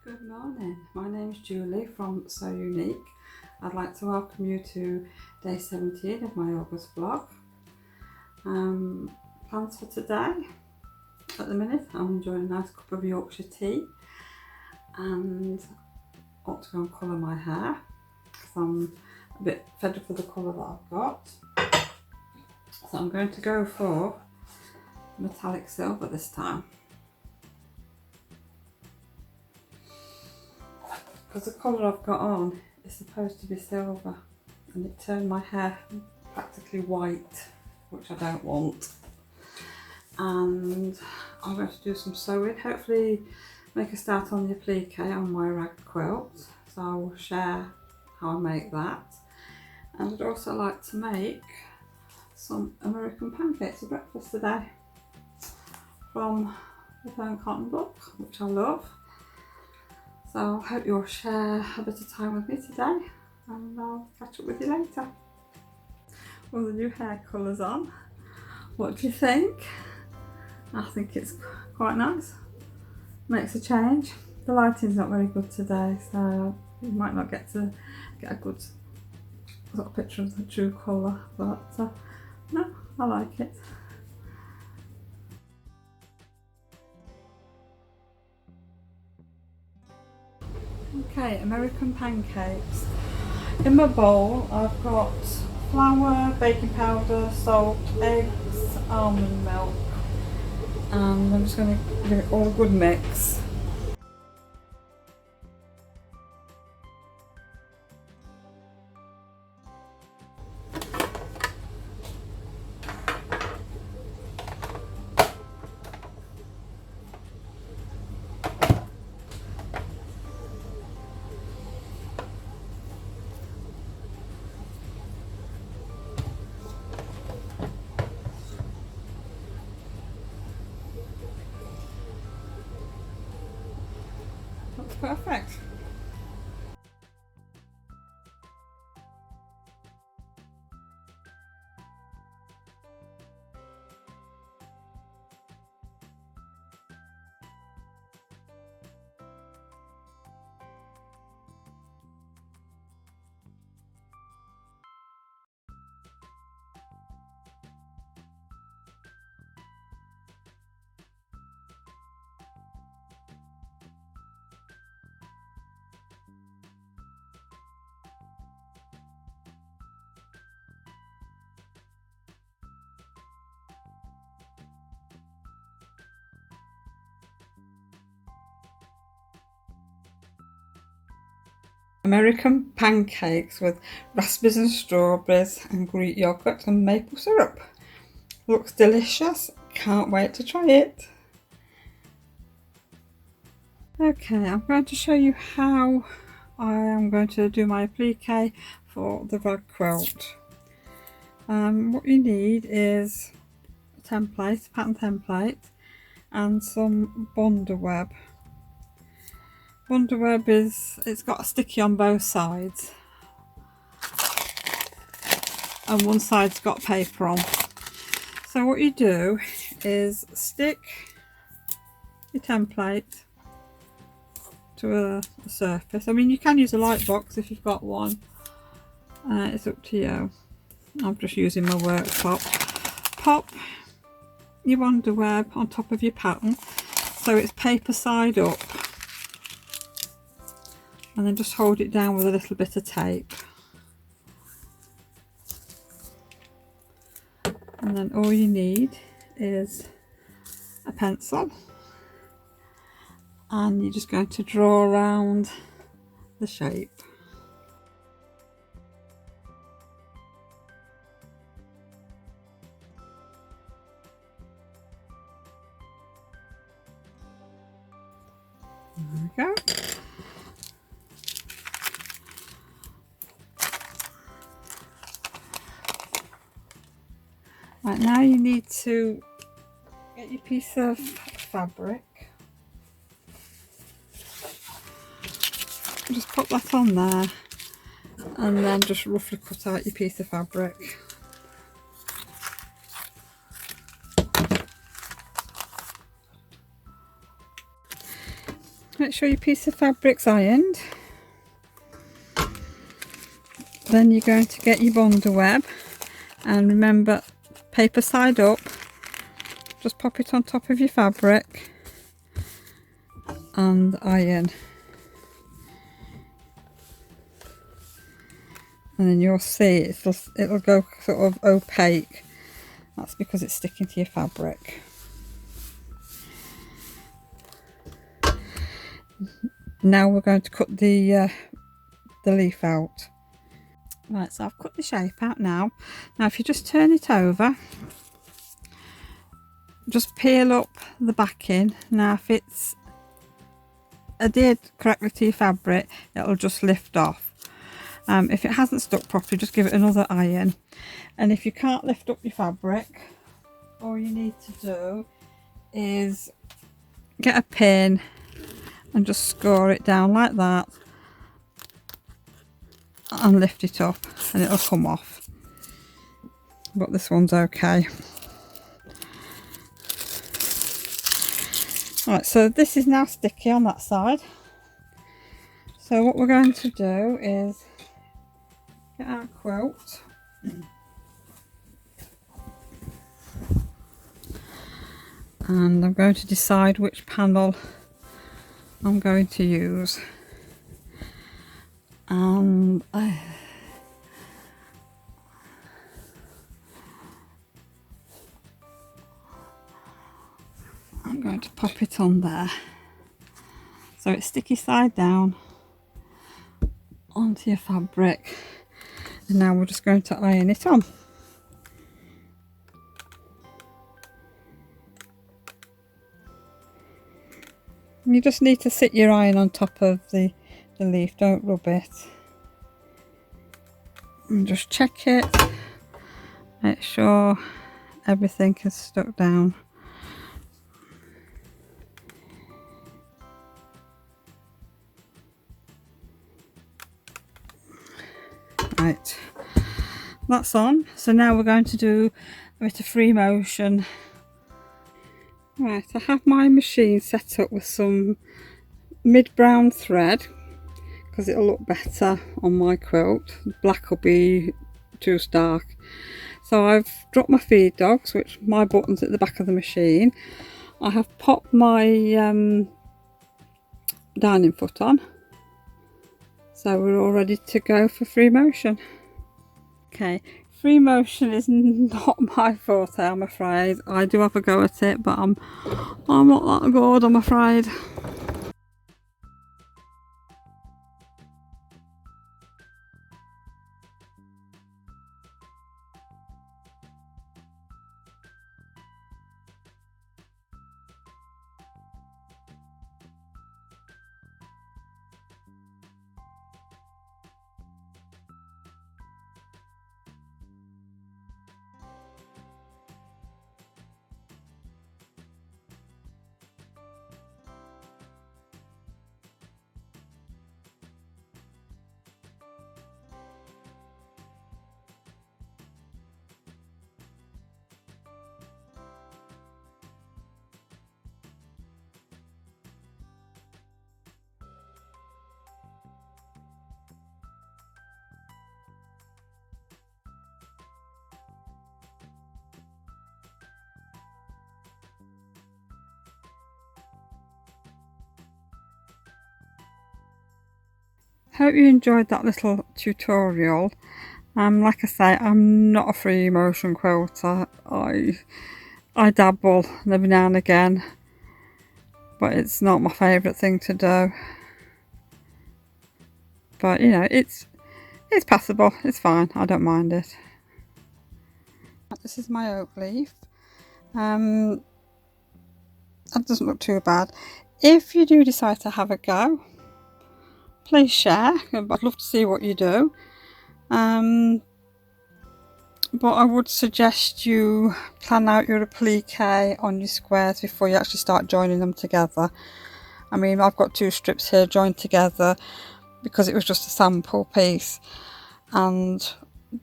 Good morning, my name is Julie from So Unique. I'd like to welcome you to day 17 of my August vlog. Plans for today, at the minute I'm enjoying a nice cup of Yorkshire tea and I want to go and colour my hair because I'm a bit fed up with the colour that I've got. So I'm going to go for metallic silver this time. Because the colour I've got on is supposed to be silver and it turned my hair practically white, which I don't want. And I'm going to do some sewing, hopefully make a start on the applique on my rag quilt. So I will share how I make that. And I'd also like to make some American pancakes for breakfast today from the Fern Cotton book, which I love. So I hope you'll share a bit of time with me today and I'll catch up with you later. Well, the new hair colour's on. What do you think? I think it's quite nice. Makes a change. The lighting's not very good today, so you might not get to get a good sort of picture of the true colour, but no, I like it. Okay, American pancakes. In my bowl I've got flour, baking powder, salt, eggs, almond milk, and I'm just going to give it all a good mix. That's perfect. American pancakes with raspberries and strawberries and Greek yogurt and maple syrup. Looks delicious. Can't wait to try it. Okay, I'm going to show you how I am going to do my applique for the rag quilt. What you need is a template, a pattern template, and some Bondaweb. Bondaweb it's got a sticky on both sides and one side's got paper on. So what you do is stick your template to a surface. I mean, you can use a light box if you've got one, it's up to you. I'm just using my worktop. Pop your Bondaweb on top of your pattern so it's paper side up, and then just hold it down with a little bit of tape. And then all you need is a pencil, and you're just going to draw around the shape. There we go. Right, now you need to get your piece of fabric. Just put that on there and then just roughly cut out your piece of fabric. Make sure your piece of fabric's ironed. Then you're going to get your bonder web, and remember, paper side up. Just pop it on top of your fabric and iron. And then you'll see it'll go sort of opaque. That's because it's sticking to your fabric. Now we're going to cut the leaf out. Right, so I've cut the shape out now. Now if you just turn it over, just peel up the backing. Now if it's adhered correctly to your fabric, it'll just lift off. If it hasn't stuck properly, just give it another iron. And if you can't lift up your fabric, all you need to do is get a pin and just score it down like that and lift it up, and it'll come off. But this one's okay. Right, so this is now sticky on that side. So what we're going to do is get our quilt and I'm going to decide which panel I'm going to use, and I'm going to pop it on there so it's sticky side down onto your fabric. And now we're just going to iron it on. You just need to sit your iron on top of the leaf, don't rub it. And just check it, make sure everything is stuck down. Right, that's on. So now we're going to do a bit of free motion. Right, I have my machine set up with some mid-brown thread because it'll look better on my quilt. Black will be too stark. So I've dropped my feed dogs, which my button's at the back of the machine. I have popped my darning foot on. So we're all ready to go for free motion. Okay, free motion is not my forte, I'm afraid. I do have a go at it, but I'm not that good, I'm afraid. Hope you enjoyed that little tutorial. Like I say, I'm not a free motion quilter. I dabble every now and again, but it's not my favourite thing to do. But you know, it's passable, it's fine, I don't mind it. This is my oak leaf. That doesn't look too bad. If you do decide to have a go, please share. I'd love to see what you do. But I would suggest you plan out your applique on your squares before you actually start joining them together. I mean, I've got 2 strips here joined together because it was just a sample piece, and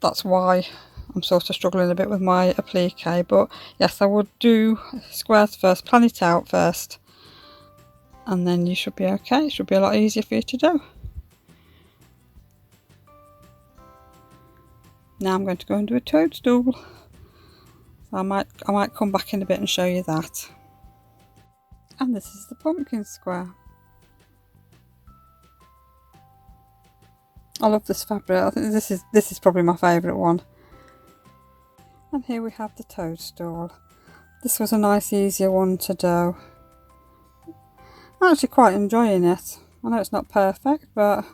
that's why I'm sort of struggling a bit with my applique. But yes, I would do squares first, plan it out first, and then you should be okay. It should be a lot easier for you to do. Now I'm going to go and do a toadstool. So I might come back in a bit and show you that. And this is the pumpkin square. I love this fabric. I think this is probably my favourite one. And here we have the toadstool. This was a nice easier one to do. I'm actually quite enjoying it. I know it's not perfect, but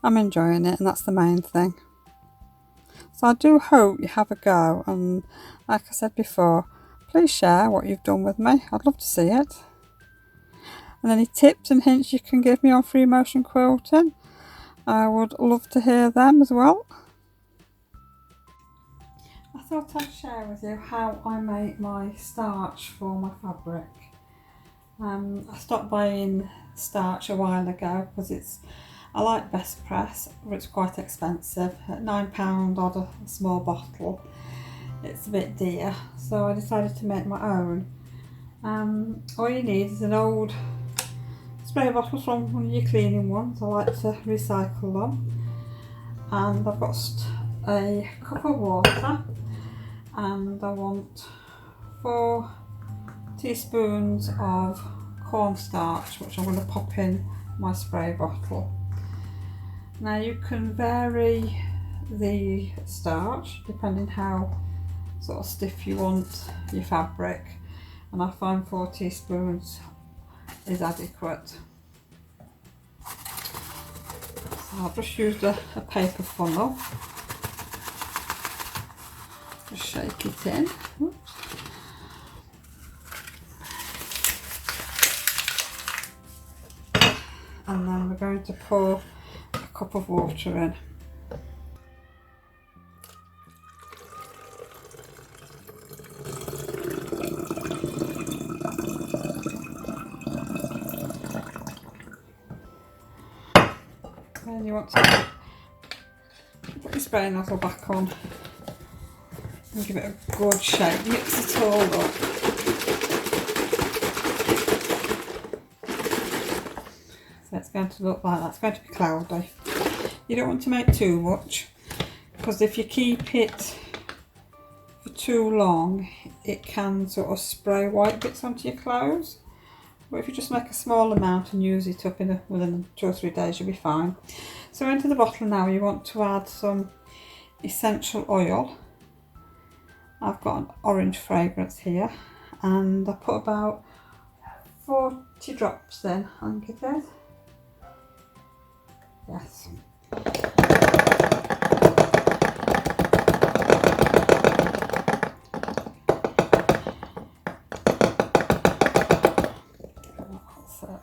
I'm enjoying it, and that's the main thing. So I do hope you have a go, and like I said before, please share what you've done with me. I'd love to see it. And any tips and hints you can give me on free motion quilting, I would love to hear them as well. I thought I'd share with you how I make my starch for my fabric. I stopped buying starch a while ago because I like Best Press, but it's quite expensive. At £9 odd a small bottle, it's a bit dear, so I decided to make my own. All you need is an old spray bottle from one of your cleaning ones. I like to recycle them. And I've got a cup of water, and I want 4 teaspoons of cornstarch, which I'm going to pop in my spray bottle. Now you can vary the starch depending how sort of stiff you want your fabric, and I find 4 teaspoons is adequate. So I've just used a paper funnel. Just shake it in. Oops. And then we're going to pour a cup of water in. Then you want to put your spray nozzle back on and give it a good shake. Mix it all up. So it's going to look like that. It's going to be cloudy. You don't want to make too much, because if you keep it for too long, it can sort of spray white bits onto your clothes. But if you just make a small amount and use it up within 2 or 3 days, you'll be fine. So into the bottle now, you want to add some essential oil. I've got an orange fragrance here, and I put about 40 drops in, I think it is. Yes. So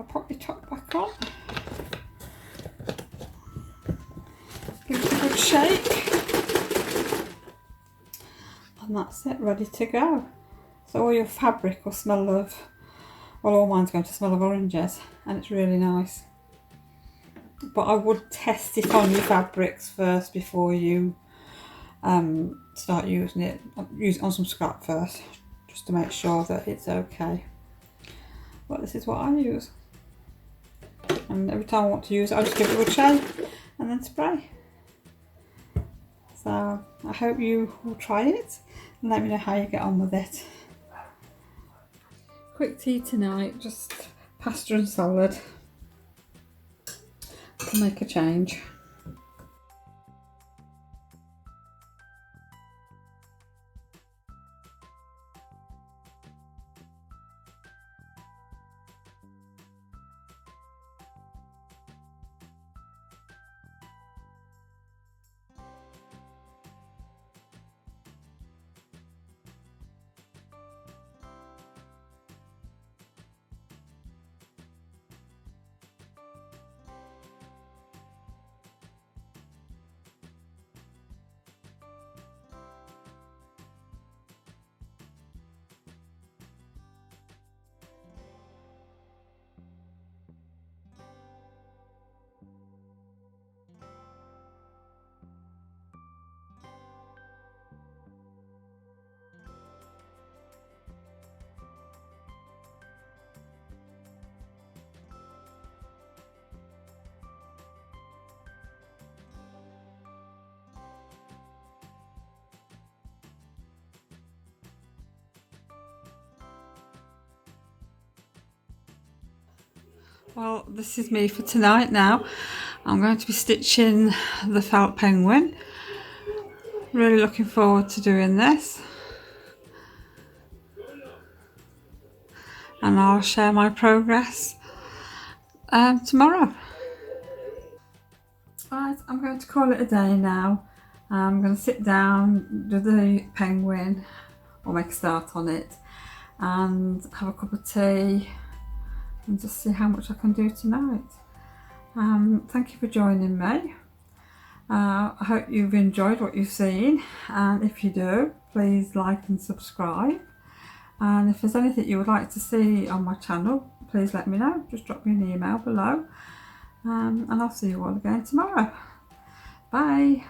pop your top back on. Give it a good shake. And that's it, ready to go. So all your fabric will smell of, well, all mine's going to smell of oranges, and it's really nice. But I would test it on your fabrics first before you start using it. Use it on some scrap first, just to make sure that it's okay. But this is what I use. And every time I want to use it, I just give it a good shake and then spray. So I hope you will try it and let me know how you get on with it. Quick tea tonight, just pasta and salad to make a change. Well, this is me for tonight now. I'm going to be stitching the felt penguin. Really looking forward to doing this. And I'll share my progress tomorrow. Right, I'm going to call it a day now. I'm going to sit down, do the penguin, or make a start on it, and have a cup of tea and just see how much I can do tonight. Thank you for joining me. I hope you've enjoyed what you've seen, and if you do, please like and subscribe. And if there's anything you would like to see on my channel, please let me know. Just drop me an email below, and I'll see you all again tomorrow. Bye.